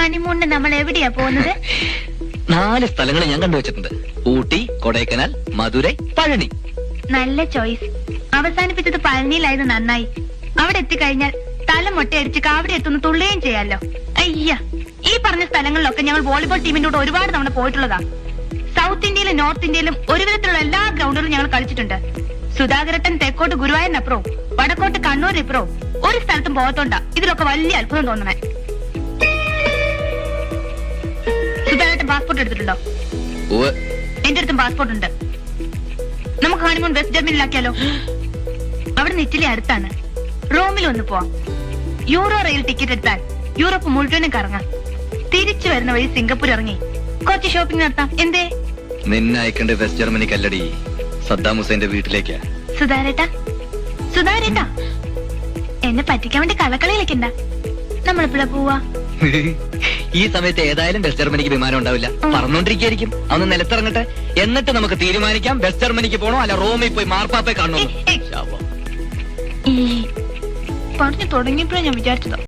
ഹണിമൂണിന് നമ്മൾ എവിടെയാ പോകുന്നത്? 4 സ്ഥലങ്ങൾ ഞാൻ കണ്ടുവച്ചിട്ടുണ്ട്. ഊട്ടി, കൊടൈക്കനാൽ, മധുരൈ, പഴനി. നല്ല ചോയ്സ്. അവസാനിപ്പിച്ചത് പഴനിയിലായത് നന്നായി. അവിടെ എത്തിക്കഴിഞ്ഞാൽ തല മൊട്ടയടിച്ച് കാവടി എത്തുന്ന തുള്ളുകയും ചെയ്യാലോ. അയ്യ, ഈ പറഞ്ഞ സ്ഥലങ്ങളിലൊക്കെ ഞങ്ങൾ വോളിബോൾ ടീമിന്റെ കൂടെ ഒരുപാട് തവണ പോയിട്ടുള്ളതാ. സൗത്ത് ഇന്ത്യയിലും നോർത്ത് ഇന്ത്യയിലും ഒരു വിധത്തിലുള്ള എല്ലാ ഗ്രൗണ്ടുകളും ഞങ്ങൾ കളിച്ചിട്ടുണ്ട്. സുധാകരട്ടൻ തെക്കോട്ട് ഗുരുവായൂരിനപ്പുറവും വടക്കോട്ട് കണ്ണൂരിപ്പുറവും ഒരു സ്ഥലത്തും പോകത്തോണ്ടാ ഇതിലൊക്കെ വലിയ അത്ഭുതം തോന്നണേ. സുധാകരട്ടൻ പാസ്പോർട്ട് എടുത്തിട്ടുണ്ടോ? എന്റെ അടുത്തും പാസ്പോർട്ട് ഉണ്ട്. നമുക്ക് ഹണിമൂൺ വെസ്റ്റ് ജർമ്മനിയിലാക്കിയാലോ? അവിടെ നിന്ന് ഇറ്റലി അടുത്താണ്. റോമിൽ ഒന്ന് പോവാം. യൂറോ റെയിൽ ടിക്കറ്റ് എടുത്താൽ യൂറോപ്പ് മുഴുവനും കറങ്ങാം. തിരിച്ചു വരുന്ന വഴി സിംഗപ്പൂർ ഇറങ്ങി കുറച്ച് ഷോപ്പിംഗ് നടത്താം. എന്തേ? നിന്നെ അയക്കേണ്ട വെസ്റ്റ് ജർമ്മനിക്കല്ലടി, സദ്ദാം ഹുസൈന്റെ വീട്ടിലേക്കാ. സുധാരേട്ടാ, സുധാരേട്ടാ, എന്നെ പറ്റിക്കാൻ വേണ്ടി കളക്കളിയിലേക്കണ്ട. നമ്മളെപ്പോഴാ പോവാ? ഈ സമയത്ത് ഏതായാലും വെസ്റ്റ് ജർമ്മനിക്ക് വിമാനം ഉണ്ടാവില്ല. പറന്നോണ്ടിരിക്കും. അന്ന് നിലത്തിറങ്ങട്ടെ, എന്നിട്ട് നമുക്ക് തീരുമാനിക്കാം വെസ്റ്റ് ജർമ്മനിക്ക് പോണോ അല്ല റോമിൽ പോയി മാർപ്പാപ്പയെ കാണണോ. പറഞ്ഞു തുടങ്ങിയപ്പോഴാണ് ഞാൻ വിചാരിച്ചത്